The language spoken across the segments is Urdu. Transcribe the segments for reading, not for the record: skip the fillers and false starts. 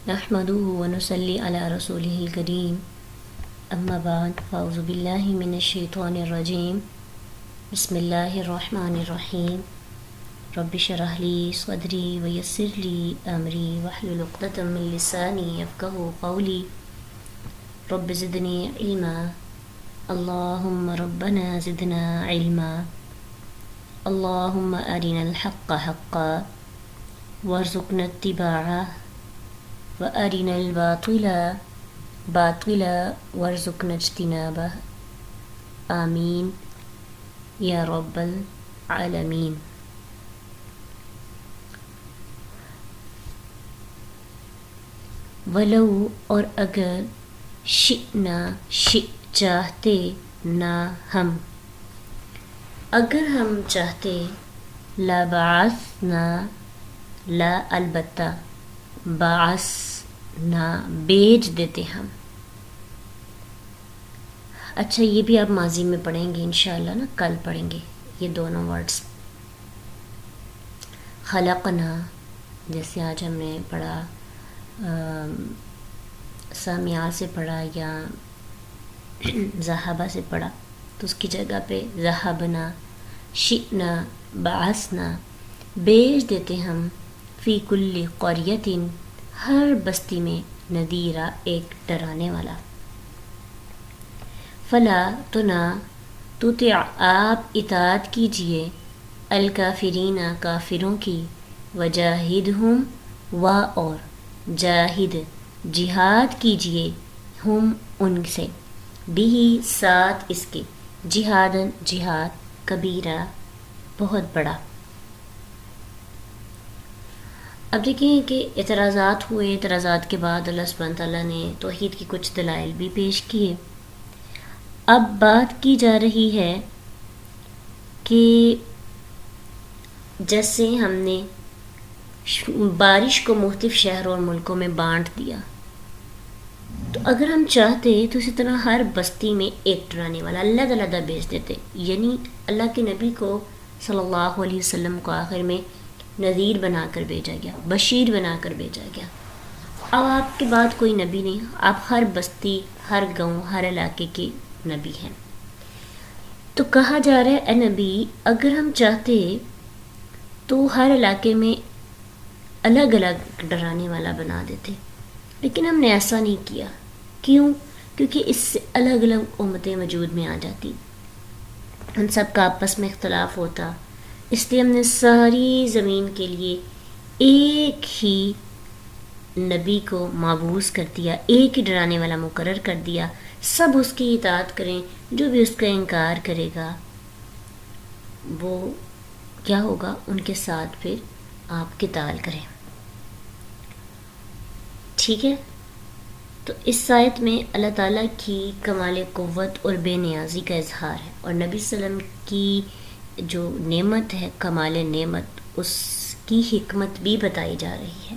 نحمده ونصلي على رسوله الكريم أما بعد فأعوذ بالله من الشيطان الرجيم بسم الله الرحمن الرحيم رب اشرح لي صدري ويسر لي أمري واحلل عقدة من لساني يفقهوا قولي رب زدني علما اللهم ربنا زدنا علما اللهم أرنا الحق حقا وارزقنا اتباعه وأرنا الباطل باطلا وارزقنا اجتنابه آمین یا رب العالمین۔ ولو اور اگر شئنا چاہتے نہ ہم، اگر ہم چاہتے، لبعثنا لا البتہ، بعثنا بھیج دیتے ہم۔ اچھا یہ بھی آپ ماضی میں پڑھیں گے انشاءاللہ نا، کل پڑھیں گے یہ دونوں ورڈز۔ خلقنا جیسے آج ہم نے پڑھا، سامعہ سے پڑھا یا ذہبہ سے پڑھا، تو اس کی جگہ پہ ذہبنا، شئنا، بعثنا، بھیج دیتے ہم، فی کل قریۃ، ہر بستی میں، نذیرا، ایک ڈرانے والا۔ فلا تو نہ، تطع آپ اطاعت کیجئے، الکافرین کافروں کی، وجاہدہم و اور جاہد جہاد کیجئے، ہم ان سے، بھی ساتھ اس کے، جہادن جہاد، کبیرہ بہت بڑا۔ اب دیکھیں کہ اعتراضات ہوئے، اعتراضات کے بعد اللہ سبحانہ تعالیٰ نے توحید کی کچھ دلائل بھی پیش کیے۔ اب بات کی جا رہی ہے کہ جیسے ہم نے بارش کو مختلف شہروں اور ملکوں میں بانٹ دیا، تو اگر ہم چاہتے تو اسی طرح ہر بستی میں ایک ڈرانے والا علیحدہ علیحدہ بھیج دیتے، یعنی اللہ کے نبی کو صلی اللہ علیہ وسلم کو آخر میں نذیر بنا کر بھیجا گیا، بشیر بنا کر بھیجا گیا۔ اب آپ کے بعد کوئی نبی نہیں، آپ ہر بستی، ہر گاؤں، ہر علاقے کے نبی ہیں۔ تو کہا جا رہا ہے اے نبی، اگر ہم چاہتے تو ہر علاقے میں الگ الگ ڈرانے والا بنا دیتے، لیکن ہم نے ایسا نہیں کیا۔ کیوں؟ کیونکہ اس سے الگ الگ امتیں وجود میں آ جاتی، ان سب کا آپس میں اختلاف ہوتا، اس لیے ہم نے ساری زمین کے لیے ایک ہی نبی کو مبعوث کر دیا، ایک ہی ڈرانے والا مقرر کر دیا، سب اس کی اطاعت کریں، جو بھی اس کا انکار کرے گا وہ کیا ہوگا، ان کے ساتھ پھر آپ قتال کریں۔ ٹھیک ہے، تو اس آیت میں اللہ تعالیٰ کی کمال قوت اور بے نیازی کا اظہار ہے، اور نبی صلی اللہ علیہ وسلم کی جو نعمت ہے، کمال نعمت، اس کی حکمت بھی بتائی جا رہی ہے،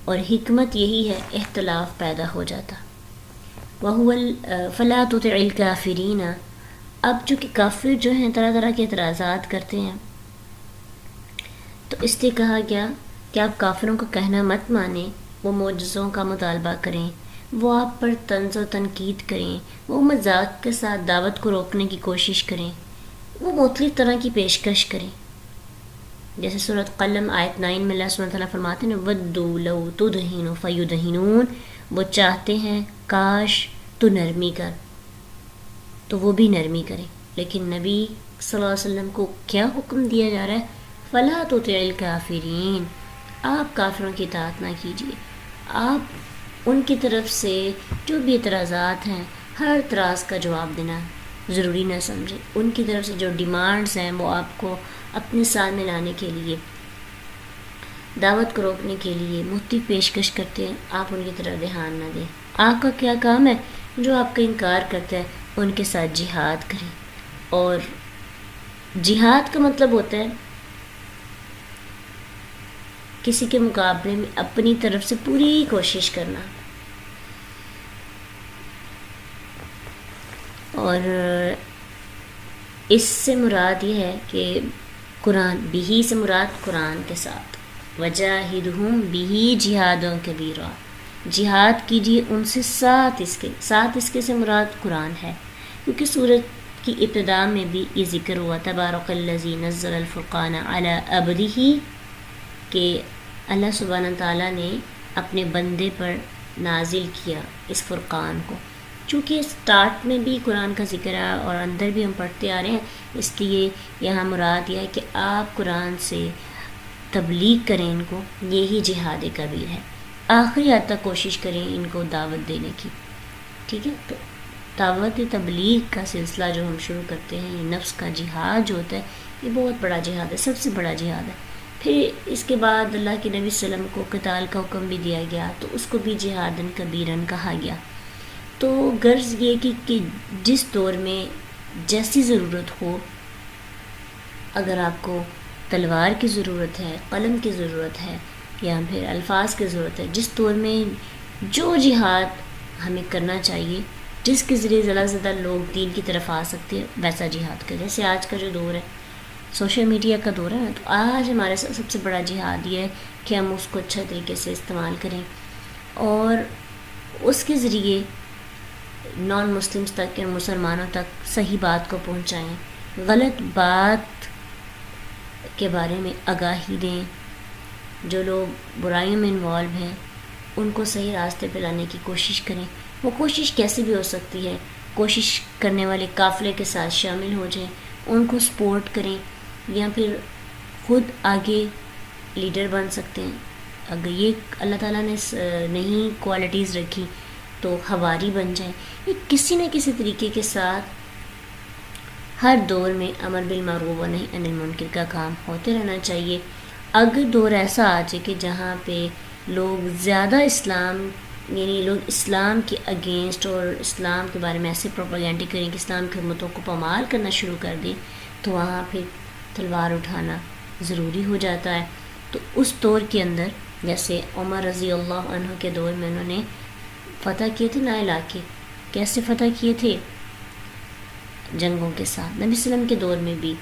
اور حکمت یہی ہے اختلاف پیدا ہو جاتا۔ وَهُوَ فَلَا تُطِعِ الْكَافِرِينَ، اب جو کہ کافر جو ہیں طرح طرح کے اعتراضات کرتے ہیں، تو اس لیے کہا گیا کہ آپ کافروں کا کہنا مت مانیں، وہ معجزوں کا مطالبہ کریں، وہ آپ پر طنز و تنقید کریں، وہ مذاق کے ساتھ دعوت کو روکنے کی کوشش کریں، وہ مختلف طرح کی پیشکش کریں، جیسے سورۃ قلم آیت 9 میں اللہ سبحانہ تعالیٰ فرماتے ہیں وَدُّوا لَوْ تُدْہِنُ فَيُدْہِنُونَ، وہ چاہتے ہیں کاش تو نرمی کر، تو وہ بھی نرمی کریں۔ لیکن نبی صلی اللہ علیہ وسلم کو کیا حکم دیا جا رہا ہے؟ فَلَا تُطِعِ الْكَافِرِينَ، آپ کافروں کی اطاعت نہ کیجیے، آپ ان کی طرف سے جو بھی اعتراضات ہیں، ہر اعتراض کا جواب دینا ضروری نہ سمجھیں، ان کی طرف سے جو ڈیمانڈز ہیں وہ آپ کو اپنے ساتھ میں لانے کے لیے، دعوت کو روکنے کے لیے مختلف پیشکش کرتے ہیں، آپ ان کی طرف دھیان نہ دیں۔ آپ کا کیا کام ہے؟ جو آپ کا انکار کرتا ہے ان کے ساتھ جہاد کریں، اور جہاد کا مطلب ہوتا ہے کسی کے مقابلے میں اپنی طرف سے پوری کوشش کرنا، اور اس سے مراد یہ ہے کہ قرآن، بھی سے مراد قرآن کے ساتھ، وجاہدہم بہ جہادًا کبیرا، جہاد کیجیے ان سے ساتھ اس کے سے مراد قرآن ہے، کیونکہ سورت کی ابتدا میں بھی یہ ذکر ہوا تبارک الذی نزل الفرقان علی عبدہ، کہ اللہ سبحانہ تعالیٰ نے اپنے بندے پر نازل کیا اس فرقان کو۔ چونکہ سٹارٹ میں بھی قرآن کا ذکر ہے اور اندر بھی ہم پڑھتے آ رہے ہیں، اس لیے یہاں مراد یہ ہے کہ آپ قرآن سے تبلیغ کریں ان کو، یہی جہاد کبیر ہے۔ آخری حد تک کوشش کریں ان کو دعوت دینے کی، ٹھیک ہے۔ تو دعوت تبلیغ کا سلسلہ جو ہم شروع کرتے ہیں، یہ نفس کا جہاد جو ہوتا ہے، یہ بہت بڑا جہاد ہے، سب سے بڑا جہاد ہے۔ پھر اس کے بعد اللہ کے نبی صلی اللہ علیہ وسلم کو قتال کا حکم بھی دیا گیا، تو اس کو بھی جہادن کبیرن کہا گیا۔ تو غرض یہ کہ جس دور میں جیسی ضرورت ہو، اگر آپ کو تلوار کی ضرورت ہے، قلم کی ضرورت ہے، یا پھر الفاظ کی ضرورت ہے، جس دور میں جو جہاد ہمیں کرنا چاہیے، جس کے ذریعے زیادہ سے زیادہ لوگ دین کی طرف آ سکتے ہیں، ویسا جہاد کریں۔ جیسے آج کا جو دور ہے، سوشل میڈیا کا دور ہے نا، تو آج ہمارے سب سے بڑا جہاد یہ ہے کہ ہم اس کو اچھا طریقے سے استعمال کریں اور اس کے ذریعے نان مسلمس تک یا مسلمانوں تک صحیح بات کو پہنچائیں، غلط بات کے بارے میں آگاہی دیں، جو لوگ برائیوں میں انوالو ہیں ان کو صحیح راستے پہ لانے کی کوشش کریں۔ وہ کوشش کیسی بھی ہو سکتی ہے، کوشش کرنے والے قافلے کے ساتھ شامل ہو جائیں، ان کو سپورٹ کریں، یا پھر خود آگے لیڈر بن سکتے ہیں۔ اگر یہ اللہ تعالیٰ نے نہیں کوالٹیز رکھی تو حواری بن جائیں۔ یہ کسی نہ کسی طریقے کے ساتھ ہر دور میں امر بالمعروف و نہی عن المنکر کا کام ہوتے رہنا چاہیے۔ اگر دور ایسا آ جائے کہ جہاں پہ لوگ زیادہ یعنی لوگ اسلام کے اگینسٹ اور اسلام کے بارے میں ایسے پروپیگنڈے کریں کہ اسلام کی حکومتوں کو پامال کرنا شروع کر دیں، تو وہاں پھر تلوار اٹھانا ضروری ہو جاتا ہے۔ تو اس دور کے اندر جیسے عمر رضی اللہ عنہ کے دور میں انہوں نے فتح کیے تھے نئے علاقے، کیسے فتح کیے تھے؟ جنگوں کے ساتھ۔ نبی صلی اللہ علیہ وسلم کے دور میں بھی،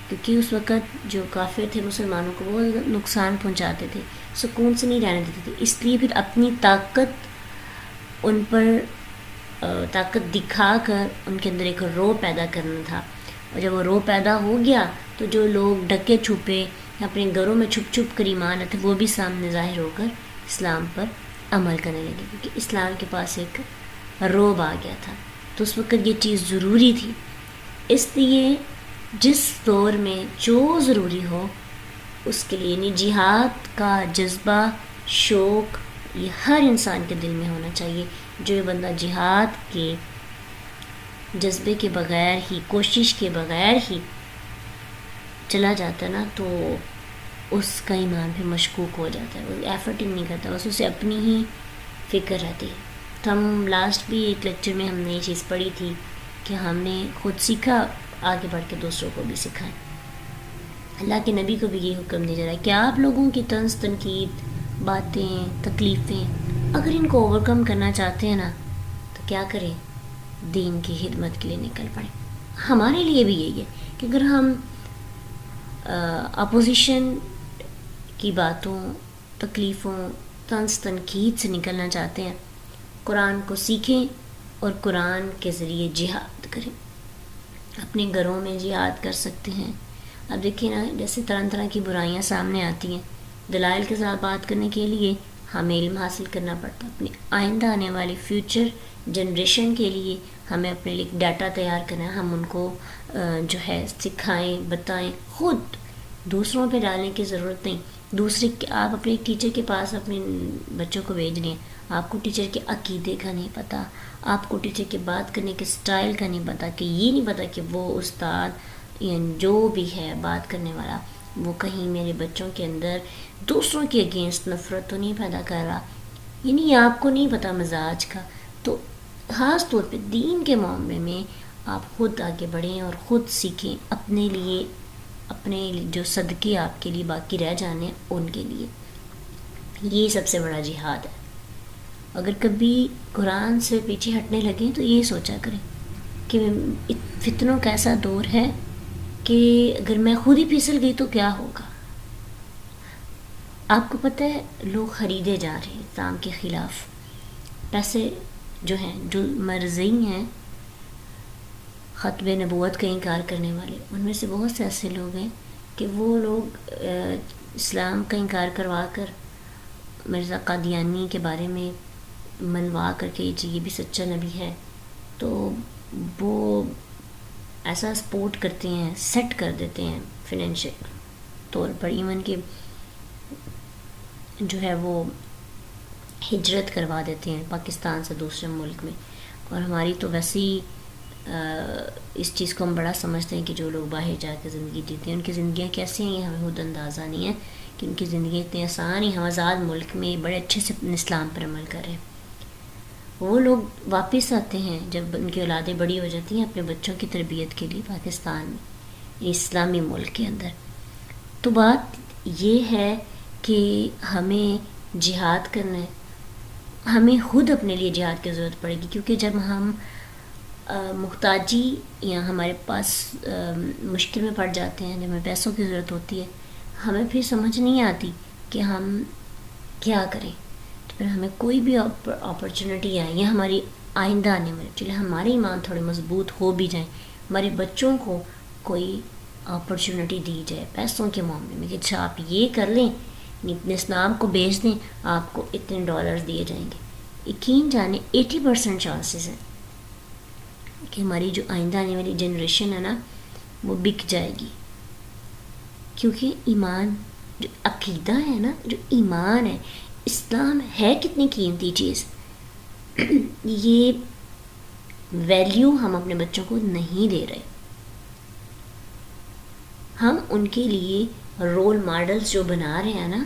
کیونکہ اس وقت جو کافر تھے مسلمانوں کو بہت نقصان پہنچاتے تھے، سکون سے نہیں رہنے دیتے تھے، اس لیے پھر اپنی طاقت ان پر طاقت دکھا کر ان کے اندر ایک رو پیدا کرنا تھا، اور جب وہ رو پیدا ہو گیا تو جو لوگ ڈکے چھپے اپنے گھروں میں چھپ چھپ کر ایمان آتے وہ بھی سامنے ظاہر ہو کر اسلام پر عمل کرنے لگے، کیونکہ اسلام کے پاس ایک روب آ گیا تھا۔ تو اس وقت یہ چیز ضروری تھی، اس لیے جس دور میں جو ضروری ہو اس کے لیے، یعنی جہاد کا جذبہ، شوق، یہ ہر انسان کے دل میں ہونا چاہیے۔ جو یہ بندہ جہاد کے جذبے کے بغیر ہی، کوشش کے بغیر ہی چلا جاتا ہے نا، تو اس کا ایمان پھر مشکوک ہو جاتا ہے، وہ ایفرٹ ہی نہیں کرتا، بس اسے اپنی ہی فکر رہتی ہے۔ تو ہم لاسٹ بھی ایک لیکچر میں ہم نے یہ چیز پڑھی تھی کہ ہم نے خود سیکھا، آگے بڑھ کے دوسروں کو بھی سکھائیں۔ اللہ کے نبی کو بھی یہ حکم دیا جا رہا ہے کہ آپ لوگوں کی طنز تنقید، باتیں، تکلیفیں، اگر ان کو اوور کم کرنا چاہتے ہیں نا، تو کیا کریں؟ دین کی خدمت کے لیے نکل پڑیں۔ ہمارے لیے بھی یہی ہے کہ اگر ہم اپوزیشن کی باتوں، تکلیفوں، طنز تنقید سے نکلنا چاہتے ہیں، قرآن کو سیکھیں اور قرآن کے ذریعے جہاد کریں۔ اپنے گھروں میں جہاد کر سکتے ہیں۔ اب دیکھیں نا، جیسے طرح طرح کی برائیاں سامنے آتی ہیں، دلائل کے ساتھ بات کرنے کے لیے ہمیں علم حاصل کرنا پڑتا ہے۔ اپنی آئندہ آنے والی فیوچر جنریشن کے لیے ہمیں اپنے لیے ڈاٹا تیار کرنا ہے، ہم ان کو جو ہے سکھائیں، بتائیں، خود دوسروں پہ ڈالنے کی ضرورت نہیں۔ دوسرے آپ اپنے ٹیچر کے پاس اپنے بچوں کو بھیج رہے ہیں، آپ کو ٹیچر کے عقیدے کا نہیں پتہ، آپ کو ٹیچر کے بات کرنے کے سٹائل کا نہیں پتہ، کہ یہ نہیں پتہ کہ وہ استاد یا جو بھی ہے بات کرنے والا، وہ کہیں میرے بچوں کے اندر دوسروں کے اگینسٹ نفرت تو نہیں پیدا کر رہا، یعنی آپ کو نہیں پتہ مزاج کا۔ تو خاص طور پہ دین کے معاملے میں آپ خود آگے بڑھیں اور خود سیکھیں، اپنے لیے، اپنے جو صدقے آپ کے لیے باقی رہ جانے ان کے لیے۔ یہ سب سے بڑا جہاد ہے۔ اگر کبھی قرآن سے پیچھے ہٹنے لگیں تو یہ سوچا کریں کہ فتنوں کا ایسا دور ہے کہ اگر میں خود ہی پھسل گئی تو کیا ہوگا۔ آپ کو پتہ ہے لوگ خریدے جا رہے ہیں اسلام کے خلاف، پیسے جو ہیں، جو مرضی ہیں ختم نبوت کا انکار کرنے والے، ان میں سے بہت سے ایسے لوگ ہیں کہ وہ لوگ اسلام کا انکار کروا کر مرزا قادیانی کے بارے میں منوا کر کے جی یہ بھی سچا نبی ہے، تو وہ ایسا سپورٹ کرتے ہیں، سیٹ کر دیتے ہیں فائنینشیل طور پر، ایون کہ جو ہے وہ ہجرت کروا دیتے ہیں پاکستان سے دوسرے ملک میں. اور ہماری تو ویسے ہی اس چیز کو ہم بڑا سمجھتے ہیں کہ جو لوگ باہر جا کے زندگی جیتے ہیں ان کی زندگیاں کیسے ہیں، یہ ہمیں خود اندازہ نہیں ہے کہ ان کی زندگی اتنی آسان ہی، ہم آزاد ملک میں بڑے اچھے سے اسلام پر عمل کر رہے ہیں. وہ لوگ واپس آتے ہیں جب ان کی اولادیں بڑی ہو جاتی ہیں اپنے بچوں کی تربیت کے لیے پاکستان میں، اسلامی ملک کے اندر. تو بات یہ ہے کہ ہمیں جہاد کرنا ہے، ہمیں خود اپنے لیے جہاد کی ضرورت پڑے گی، کیونکہ جب ہم محتاجی یا ہمارے پاس مشکل میں پڑ جاتے ہیں، جب ہمیں پیسوں کی ضرورت ہوتی ہے، ہمیں پھر سمجھ نہیں آتی کہ ہم کیا کریں. تو پھر ہمیں کوئی بھی اپرچونٹی آئے یا ہماری آئندہ آنے والی، چلے ہمارے ایمان تھوڑے مضبوط ہو بھی جائیں، ہمارے بچوں کو کوئی اپرچونٹی دی جائے پیسوں کے معاملے میں کہ اچھا آپ یہ کر لیں، اپنے اسلام کو بیچ دیں، آپ کو اتنے ڈالرز دیے جائیں گے. یقین جانے 80% چانسز ہیں کہ ہماری جو آئندہ آنے والی جنریشن ہے نا وہ بک جائے گی، کیونکہ ایمان جو عقیدہ ہے نا، جو ایمان ہے، اسلام ہے کتنی قیمتی چیز، یہ ویلیو ہم اپنے بچوں کو نہیں دے رہے. ہم ان کے لیے رول ماڈلز جو بنا رہے ہیں نا،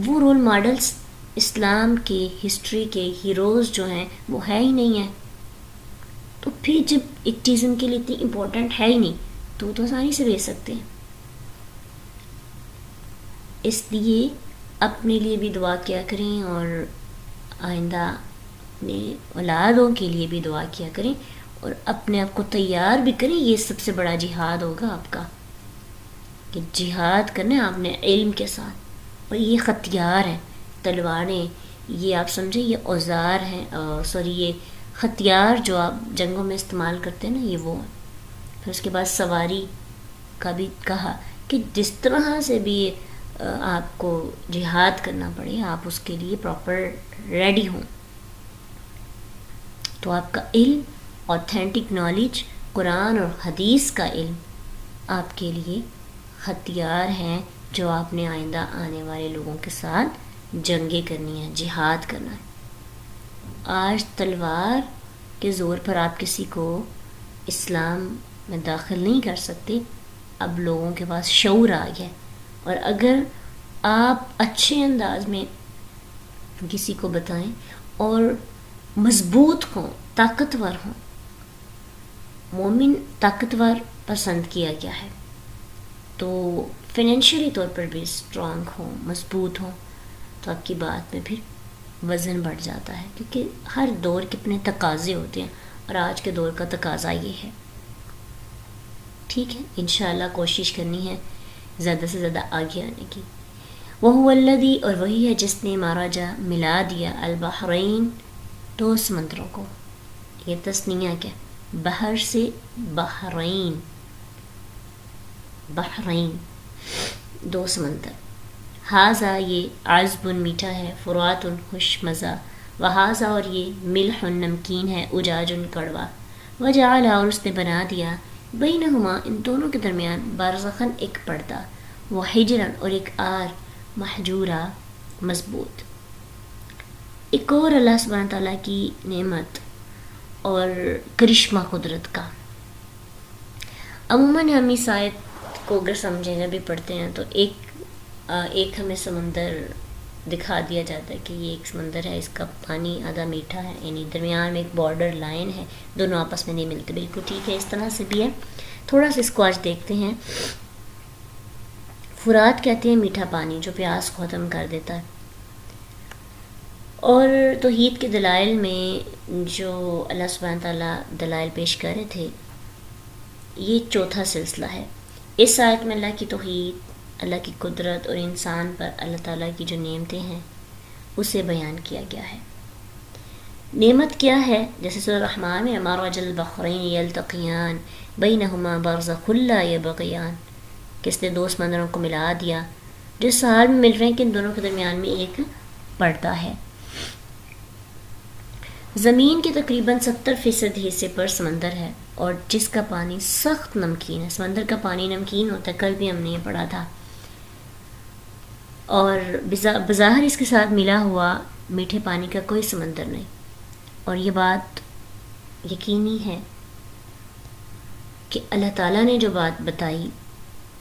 وہ رول ماڈلز اسلام کے ہسٹری کے ہیروز جو ہیں وہ ہے ہی نہیں ہیں. تو پھر جب ایک چیز ان کے لیے اتنی امپورٹنٹ ہے ہی نہیں تو وہ تو آسانی سے بیچ سکتے ہیں. اس لیے اپنے لیے بھی دعا کیا کریں اور آئندہ اپنے اولادوں کے لیے بھی دعا کیا کریں، اور اپنے آپ کو تیار بھی کریں. یہ سب سے بڑا جہاد ہوگا آپ کا، کہ جہاد کرنا ہے آپ نے علم کے ساتھ. اور یہ ہتھیار ہیں، تلواریں، یہ آپ سمجھیں یہ اوزار ہیں، یہ ہتھیار جو آپ جنگوں میں استعمال کرتے ہیں نا، یہ وہ ہیں. پھر اس کے بعد سواری کا بھی کہا کہ جس طرح سے بھی آپ کو جہاد کرنا پڑے آپ اس کے لیے پراپر ریڈی ہوں. تو آپ کا علم، اوتھینٹک نالج، قرآن اور حدیث کا علم آپ کے لیے ہتھیار ہیں جو آپ نے آئندہ آنے والے لوگوں کے ساتھ جنگیں کرنی ہیں، جہاد کرنا ہے. آج تلوار کے زور پر آپ کسی کو اسلام میں داخل نہیں کر سکتے. اب لوگوں کے پاس شعور آ گیا، اور اگر آپ اچھے انداز میں کسی کو بتائیں اور مضبوط ہوں، طاقتور ہوں. مومن طاقتور پسند کیا گیا ہے، تو فائنینشلی طور پر بھی اسٹرانگ ہوں، مضبوط ہوں، تو آپ کی بات میں پھر وزن بڑھ جاتا ہے، کیونکہ ہر دور کے اپنے تقاضے ہوتے ہیں، اور آج کے دور کا تقاضا یہ ہے. ٹھیک ہے، انشاءاللہ کوشش کرنی ہے زیادہ سے زیادہ آگے آنے کی. وَهُوَ الَّذِي، اور وہی ہے جس نے ماراجا ملا دیا البحرین، دو سمندروں کو. یہ تسنیہ کیا؟ بحر سے بحرین، بحرین دو سمندر. ہاذا یہ عذب میٹھا ہے، فرات خوش مزہ، وہذا اور یہ ملح نمکین ہے، اجاج کڑوا. وجعل اور اس نے بنا دیا بینہما ان دونوں کے درمیان برزخن ایک پردہ، وحجرن اور ایک آر، محجورہ مضبوط. ایک اور اللہ سبحانہ تعالیٰ کی نعمت اور کرشمہ قدرت کا. عموماً ہم اس آیت کو اگر سمجھیں جب بھی پڑھتے ہیں تو ایک ہمیں سمندر دکھا دیا جاتا ہے کہ یہ ایک سمندر ہے، اس کا پانی آدھا میٹھا ہے، یعنی درمیان میں ایک بارڈر لائن ہے، دونوں آپس میں نہیں ملتے. بالکل ٹھیک ہے، اس طرح سے بھی ہے. تھوڑا سا اس کو آج دیکھتے ہیں. فرات کہتے ہیں میٹھا پانی جو پیاس کو ختم کر دیتا ہے. اور توحید کے دلائل میں جو اللہ سبحانہ تعالیٰ دلائل پیش کر رہے تھے، یہ چوتھا سلسلہ ہے. اس آیت میں اللہ کی توحید اللہ کی قدرت اور انسان پر اللہ تعالیٰ کی جو نعمتیں ہیں اسے بیان کیا گیا ہے۔ نعمت کیا ہے؟ جیسے سورہ الرحمن میں مرج البحرین یلتقیان بینہما برزخ لا یبغیان، کس نے دو سمندروں کو ملا دیا جو اس حال میں مل رہے ہیں کہ ان دونوں کے درمیان میں ایک پردہ ہے۔ زمین کے تقریباً 70% حصے پر سمندر ہے اور جس کا پانی سخت نمکین ہے۔ سمندر کا پانی نمکین ہوتا ہے، کل بھی ہم نے یہ پڑھا تھا، اور بظاہر اس کے ساتھ ملا ہوا میٹھے پانی کا کوئی سمندر نہیں۔ اور یہ بات یقینی ہے کہ اللہ تعالیٰ نے جو بات بتائی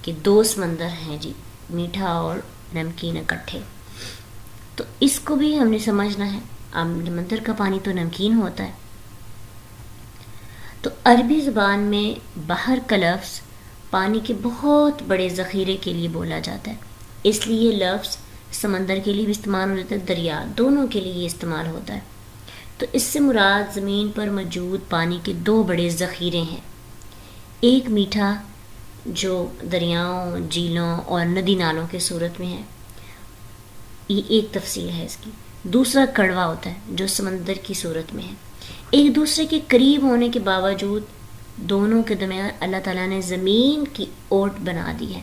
کہ دو سمندر ہیں جی، میٹھا اور نمکین اکٹھے، تو اس کو بھی ہم نے سمجھنا ہے۔ سمندر کا پانی تو نمکین ہوتا ہے، تو عربی زبان میں بحر کا لفظ پانی کے بہت بڑے ذخیرے کے لیے بولا جاتا ہے، اس لیے یہ لفظ سمندر کے لیے بھی استعمال ہوتا ہے، دریا، دونوں کے لیے استعمال ہوتا ہے۔ تو اس سے مراد زمین پر موجود پانی کے دو بڑے ذخیرے ہیں، ایک میٹھا جو دریاؤں، جھیلوں اور ندی نالوں کے صورت میں ہے، یہ ایک تفصیل ہے اس کی۔ دوسرا کڑوا ہوتا ہے جو سمندر کی صورت میں ہے۔ ایک دوسرے کے قریب ہونے کے باوجود دونوں کے درمیان اللہ تعالیٰ نے زمین کی اوٹ بنا دی ہے،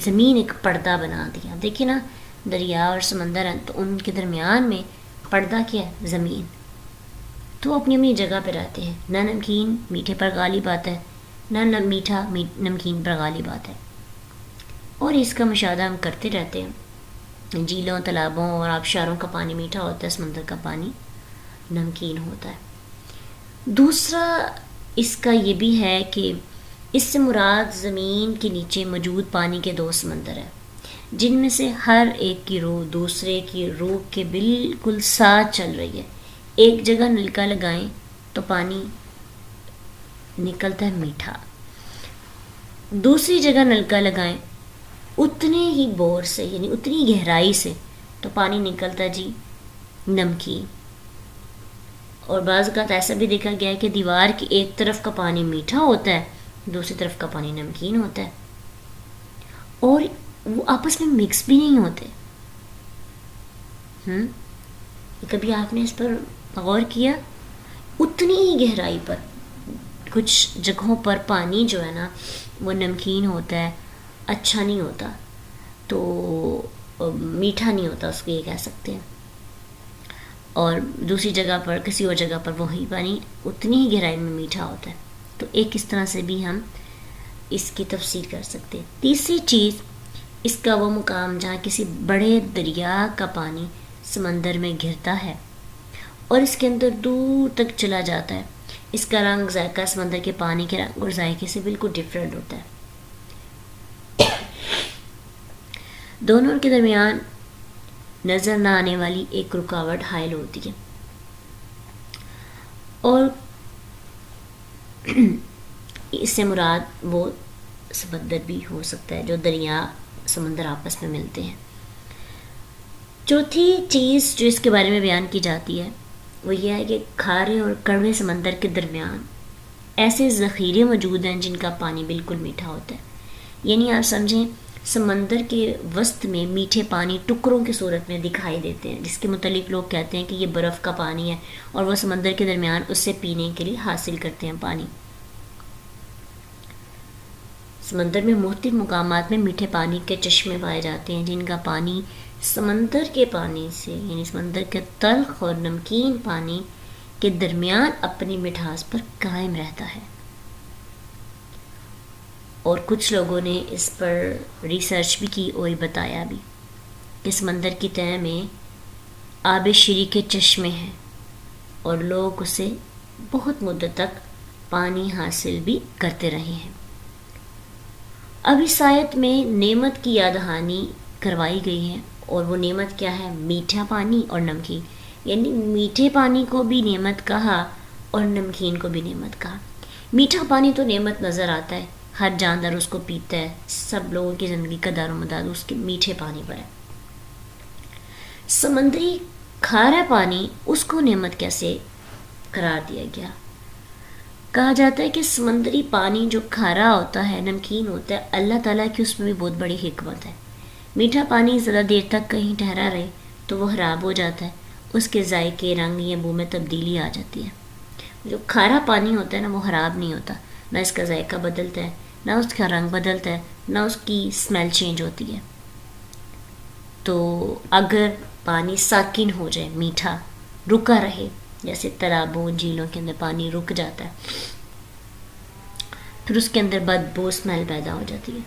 زمین ایک پردہ بنا دیا۔ دیکھیں نا، دریا اور سمندر ہیں تو ان کے درمیان میں پردہ کیا ہے؟ زمین۔ تو اپنی اپنی جگہ پہ رہتے ہیں، نہ نمکین میٹھے پر غالب آتا ہے، نہ میٹھا نمکین پر غالب آتا ہے، اور اس کا مشاہدہ ہم کرتے رہتے ہیں۔ جھیلوں، تالابوں اور آبشاروں کا پانی میٹھا ہوتا ہے، سمندر کا پانی نمکین ہوتا ہے۔ دوسرا اس کا یہ بھی ہے کہ اس سے مراد زمین کے نیچے موجود پانی کے دو سمندر ہیں، جن میں سے ہر ایک کی روح دوسرے کی روح کے بالکل ساتھ چل رہی ہے۔ ایک جگہ نلکا لگائیں تو پانی نکلتا ہے میٹھا، دوسری جگہ نلکا لگائیں اتنے ہی بور سے، یعنی اتنی گہرائی سے، تو پانی نکلتا جی نمکین۔ اور بعض اوقات ایسا بھی دیکھا گیا ہے کہ دیوار کی ایک طرف کا پانی میٹھا ہوتا ہے، دوسری طرف کا پانی نمکین ہوتا ہے، اور وہ آپس میں مکس بھی نہیں ہوتے۔ کبھی آپ نے اس پر غور کیا؟ اتنی ہی گہرائی پر کچھ جگہوں پر پانی جو ہے نا وہ نمکین ہوتا ہے، اچھا نہیں ہوتا، تو میٹھا نہیں ہوتا، اس کو یہ کہہ سکتے ہیں، اور دوسری جگہ پر، کسی اور جگہ پر وہی پانی اتنی ہی گہرائی میں میٹھا ہوتا ہے۔ تو ایک اس طرح سے بھی ہم اس کی تفسیر کر سکتے ہیں۔ تیسری چیز، اس کا وہ مقام جہاں کسی بڑے دریا کا پانی سمندر میں گرتا ہے اور اس کے اندر دور تک چلا جاتا ہے، اس کا رنگ، ذائقہ سمندر کے پانی کے رنگ اور ذائقے سے بالکل ڈیفرنٹ ہوتا ہے۔ دونوں کے درمیان نظر نہ آنے والی ایک رکاوٹ حائل ہوتی ہے، اور اس سے مراد وہ سمندر بھی ہو سکتا ہے جو دریا سمندر آپس میں ملتے ہیں۔ چوتھی چیز جو اس کے بارے میں بیان کی جاتی ہے وہ یہ ہے کہ کھارے اور کڑوے سمندر کے درمیان ایسے ذخیرے موجود ہیں جن کا پانی بالکل میٹھا ہوتا ہے، یعنی آپ سمجھیں سمندر کے وسط میں میٹھے پانی ٹکڑوں کی صورت میں دکھائی دیتے ہیں، جس کے متعلق لوگ کہتے ہیں کہ یہ برف کا پانی ہے، اور وہ سمندر کے درمیان اس سے پینے کے لیے حاصل کرتے ہیں پانی۔ سمندر میں مختلف مقامات میں میٹھے پانی کے چشمے پائے جاتے ہیں جن کا پانی سمندر کے پانی سے، یعنی سمندر کے تلخ اور نمکین پانی کے درمیان اپنی مٹھاس پر قائم رہتا ہے۔ اور کچھ لوگوں نے اس پر ریسرچ بھی کی اور بتایا بھی کہ سمندر کی تہہ میں آب شری کے چشمے ہیں اور لوگ اسے بہت مدت تک پانی حاصل بھی کرتے رہے ہیں۔ اب اس آیت میں نعمت کی یاد دہانی کروائی گئی ہے، اور وہ نعمت کیا ہے؟ میٹھا پانی اور نمکین، یعنی میٹھے پانی کو بھی نعمت کہا اور نمکین کو بھی نعمت کہا۔ میٹھا پانی تو نعمت نظر آتا ہے، ہر جاندار اس کو پیتا ہے، سب لوگوں کی زندگی کا دار و مدار اس کے میٹھے پانی پر ہے۔ سمندری کھارا پانی، اس کو نعمت کیسے قرار دیا گیا؟ کہا جاتا ہے کہ سمندری پانی جو کھارا ہوتا ہے، نمکین ہوتا ہے، اللہ تعالیٰ کی اس میں بھی بہت بڑی حکمت ہے۔ میٹھا پانی زیادہ دیر تک کہیں ٹھہرا رہے تو وہ خراب ہو جاتا ہے، اس کے ذائقے، رنگ یا بو میں تبدیلی آ جاتی ہے۔ جو کھارا پانی ہوتا ہے نا وہ خراب نہیں ہوتا، نہ اس کا ذائقہ بدلتا ہے، نہ اس کا رنگ بدلتا ہے، نہ اس کی اسمیل چینج ہوتی ہے۔ تو اگر پانی ساکن ہو جائے، میٹھا رکا رہے، جیسے تالابوں جھیلوں کے اندر پانی رک جاتا ہے، پھر اس کے اندر بدبو اسمیل پیدا ہو جاتی ہے،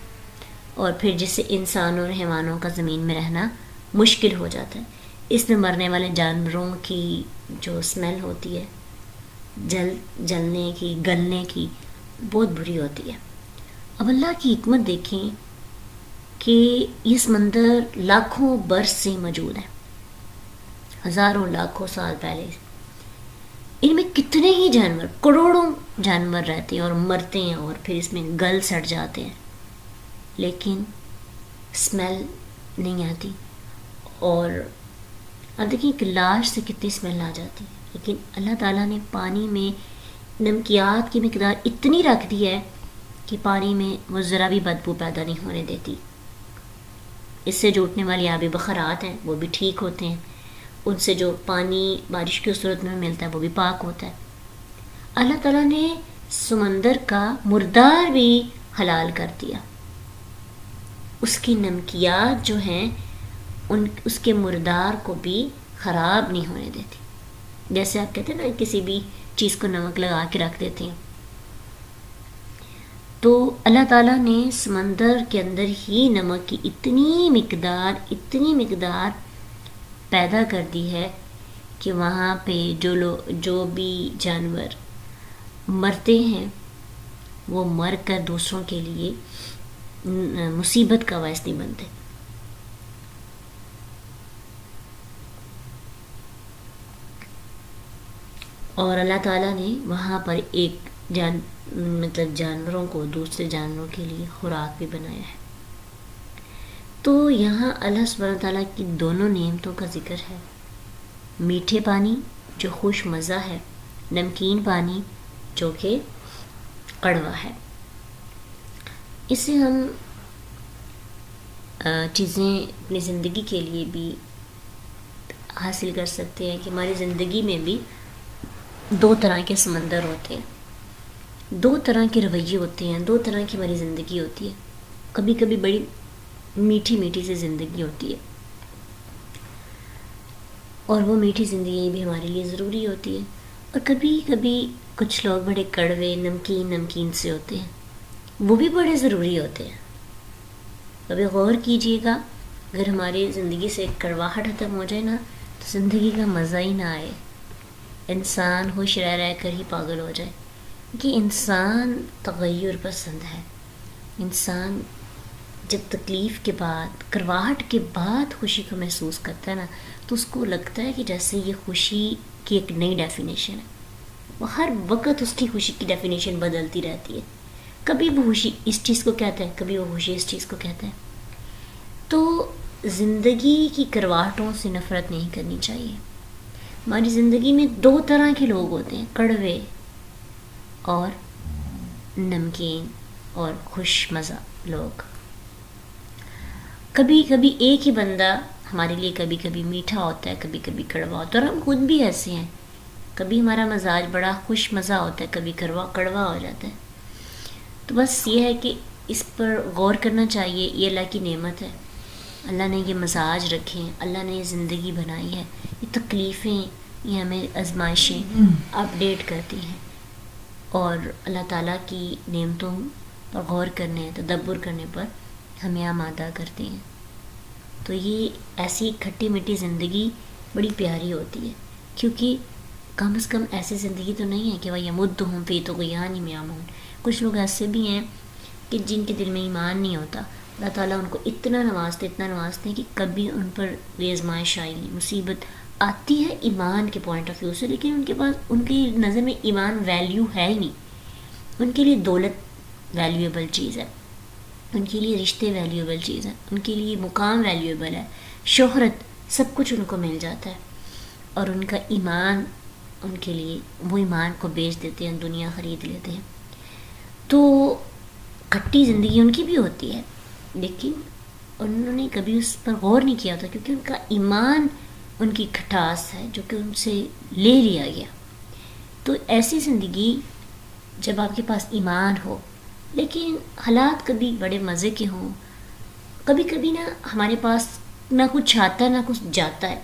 اور پھر جس سے انسانوں اور حیوانوں کا زمین میں رہنا مشکل ہو جاتا ہے۔ اس میں مرنے والے جانوروں کی جو اسمیل ہوتی ہے، جلنے کی، گلنے کی، بہت بری ہوتی ہے۔ اب اللہ کی حکمت دیکھیں کہ یہ سمندر لاکھوں برس سے موجود ہے، ہزاروں لاکھوں سال پہلے سے۔ ان میں کتنے ہی جانور، کروڑوں جانور رہتے ہیں اور مرتے ہیں، اور پھر اس میں گل سڑ جاتے ہیں، لیکن اسمیل نہیں آتی۔ اور اب دیکھیں ایک لاش سے کتنی اسمیل آ جاتی ہے، لیکن اللہ تعالیٰ نے پانی میں نمکیات کی مقدار اتنی رکھ دی ہے کہ پانی میں وہ ذرا بھی بدبو پیدا نہیں ہونے دیتی۔ اس سے جو اٹھنے والی آبی بخارات ہیں وہ بھی ٹھیک ہوتے ہیں، ان سے جو پانی بارش کی صورت میں ملتا ہے وہ بھی پاک ہوتا ہے۔ اللہ تعالیٰ نے سمندر کا مردار بھی حلال کر دیا، اس کی نمکیات جو ہیں اس کے مردار کو بھی خراب نہیں ہونے دیتی۔ جیسے آپ کہتے ہیں نا کسی بھی چیز کو نمک لگا کے رکھ دیتے ہیں، تو اللہ تعالیٰ نے سمندر کے اندر ہی نمک کی اتنی مقدار پیدا کر دی ہے کہ وہاں پہ جو بھی جانور مرتے ہیں وہ مر کر دوسروں کے لیے مصیبت کا باعث نہیں بنتے۔ اور اللہ تعالیٰ نے وہاں پر ایک جانوروں کو دوسرے جانوروں کے لیے خوراک بھی بنایا ہے۔ تو یہاں اللہ سبحانہ تعالیٰ کی دونوں نعمتوں کا ذکر ہے، میٹھے پانی جو خوش مزہ ہے، نمکین پانی جو کہ کڑوا ہے۔ اس سے ہم چیزیں اپنی زندگی کے لیے بھی حاصل کر سکتے ہیں کہ ہماری زندگی میں بھی دو طرح کے سمندر ہوتے ہیں، دو طرح کے رویے ہوتے ہیں، دو طرح کی ہماری زندگی ہوتی ہے۔ کبھی کبھی بڑی میٹھی سی زندگی ہوتی ہے، اور وہ میٹھی زندگی بھی ہمارے لیے ضروری ہوتی ہے، اور کبھی کبھی کچھ لوگ بڑے کڑوے نمکین سے ہوتے ہیں، وہ بھی بڑے ضروری ہوتے ہیں۔ کبھی غور کیجئے گا، اگر ہماری زندگی سے کڑواہٹ ختم ہو جائے نا تو زندگی کا مزہ ہی نہ آئے، انسان خوش رہ کر ہی پاگل ہو جائے، کہ انسان تغیر پسند ہے۔ انسان جب تکلیف کے بعد، کڑواہٹ کے بعد خوشی کو محسوس کرتا ہے نا تو اس کو لگتا ہے کہ جیسے یہ خوشی کی ایک نئی ڈیفینیشن ہے۔ وہ ہر وقت اس کی خوشی کی ڈیفینیشن بدلتی رہتی ہے، کبھی وہ خوشی اس چیز کو کہتا ہے، کبھی وہ خوشی اس چیز کو کہتا ہے۔ تو زندگی کی کڑواہٹوں سے نفرت نہیں کرنی چاہیے۔ ہماری زندگی میں دو طرح کے لوگ ہوتے ہیں، کڑوے اور نمکین اور خوش مزہ لوگ۔ کبھی کبھی ایک ہی بندہ ہمارے لیے کبھی کبھی میٹھا ہوتا ہے، کبھی کبھی کڑوا ہوتا ہے، اور ہم خود بھی ایسے ہیں، کبھی ہمارا مزاج بڑا خوش مزہ ہوتا ہے، کبھی کڑوا ہو جاتا ہے۔ تو بس یہ ہے کہ اس پر غور کرنا چاہیے، یہ اللہ کی نعمت ہے، اللہ نے یہ مزاج رکھے ہیں، اللہ نے یہ زندگی بنائی ہے، یہ تکلیفیں، یہ ہمیں آزمائشیں اپڈیٹ کرتی ہیں، اور اللہ تعالیٰ کی نعمتوں پر غور کرنے، تدبر کرنے پر ہمیں آمادہ کرتے ہیں۔ تو یہ ایسی کھٹی میٹھی زندگی بڑی پیاری ہوتی ہے، کیونکہ کم از کم ایسی زندگی تو نہیں ہے کہ وہ یمدہم فی طغیانہم یعمہون۔ کچھ لوگ ایسے بھی ہیں کہ جن کے دل میں ایمان نہیں ہوتا، اللہ تعالیٰ ان کو اتنا نوازتے ہیں کہ کبھی ان پر یہ آزمائش آئی نہیں، مصیبت آتی ہے ایمان کے پوائنٹ آف ویو سے، لیکن ان کے پاس، ان کی نظر میں ایمان ویلیو ہے ہی نہیں۔ ان کے لیے دولت ویلیویبل چیز ہے، ان کے لیے رشتے ویلیویبل چیز ہے، ان کے لیے مقام ویلیویبل ہے، شہرت، سب کچھ ان کو مل جاتا ہے، اور ان کا ایمان ان کے لیے، وہ ایمان کو بیچ دیتے ہیں، دنیا خرید لیتے ہیں۔ تو کھٹی زندگی ان کی بھی ہوتی ہے، لیکن انہوں نے کبھی اس پر غور نہیں کیا ہوتا، کیونکہ ان کا ایمان ان کی کھٹاس ہے جو کہ ان سے لے لیا گیا. تو ایسی زندگی جب آپ کے پاس ایمان ہو، لیکن حالات کبھی بڑے مزے کے ہوں، کبھی کبھی نا ہمارے پاس نہ کچھ آتا ہے نہ کچھ جاتا ہے،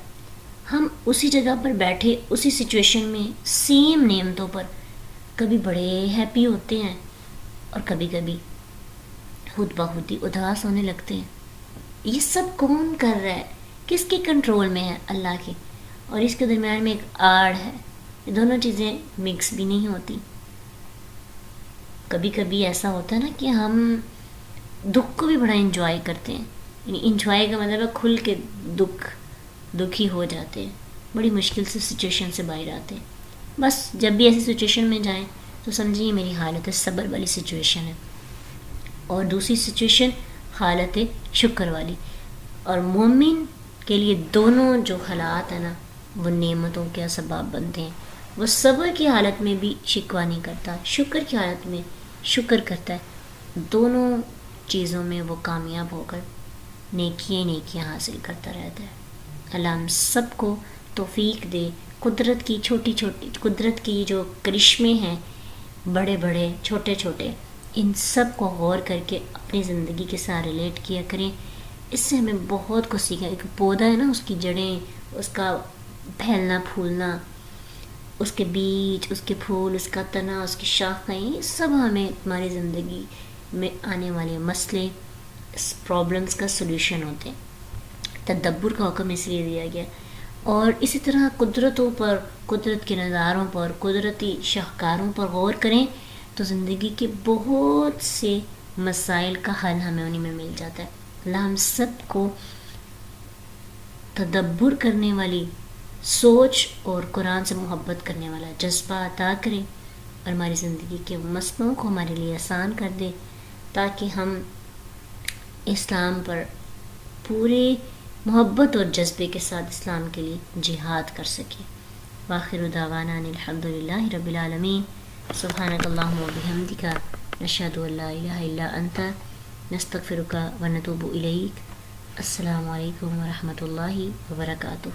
ہم اسی جگہ پر بیٹھے اسی سچویشن میں سیم نعمتوں پر کبھی بڑے ہیپی ہوتے ہیں اور کبھی کبھی خود بخود ہی اداس ہونے لگتے ہیں. یہ سب کون کر رہا ہے؟ کس کے کنٹرول میں ہے؟ اللہ کے. اور اس کے درمیان میں ایک آڑ ہے، یہ دونوں چیزیں مکس بھی نہیں ہوتی. کبھی کبھی ایسا ہوتا ہے نا کہ ہم دکھ کو بھی بڑا انجوائے کرتے ہیں، یعنی انجوائے کا مطلب ہے کھل کے دکھی ہو جاتے ہیں، بڑی مشکل سے سچویشن سے باہر آتے ہیں. بس جب بھی ایسی سچویشن میں جائیں تو سمجھیے میری حالت صبر والی سچویشن ہے، اور دوسری سچویشن حالت شکر والی. اور مومن کے لیے دونوں جو حالات ہیں نا وہ نعمتوں کے اسباب بنتے ہیں. وہ صبر کی حالت میں بھی شکوہ نہیں کرتا، شکر کی حالت میں شکر کرتا ہے. دونوں چیزوں میں وہ کامیاب ہو کر نیکیاں حاصل کرتا رہتا ہے. اللہ ہم سب کو توفیق دے. قدرت کی جو کرشمے ہیں، بڑے بڑے چھوٹے چھوٹے، ان سب کو غور کر کے اپنی زندگی کے ساتھ ریلیٹ کیا کریں. اس سے ہمیں بہت کچھ سیکھا. ایک پودا ہے نا، اس کی جڑیں، اس کا پھیلنا پھولنا، اس کے بیج، اس کے پھول، اس کا تنا، اس کی شاخیں، یہ سب ہمیں ہماری زندگی میں آنے والے مسئلے، پرابلمس کا سلوشن ہوتے ہیں. تدبر کا حکم اس لیے دیا گیا. اور اسی طرح قدرتوں پر، قدرت کے نظاروں پر، قدرتی شاہکاروں پر غور کریں تو زندگی کے بہت سے مسائل کا حل ہمیں انہیں میں مل جاتا ہے. اللہ ہم سب کو تدبر کرنے والی سوچ اور قرآن سے محبت کرنے والا جذبہ عطا کرے، اور ہماری زندگی کے مسئلوں کو ہمارے لیے آسان کر دے، تاکہ ہم اسلام پر پورے محبت اور جذبے کے ساتھ اسلام کے لیے جہاد کر سکیں. وآخر دعوانا ان الحمدللہ رب العالمین. سبحانک اللہم و بحمدک، نشہد ان لا الہ الا انت، نستغفرک و نتوب الیک. السلام علیکم ورحمۃ اللہ وبرکاتہ.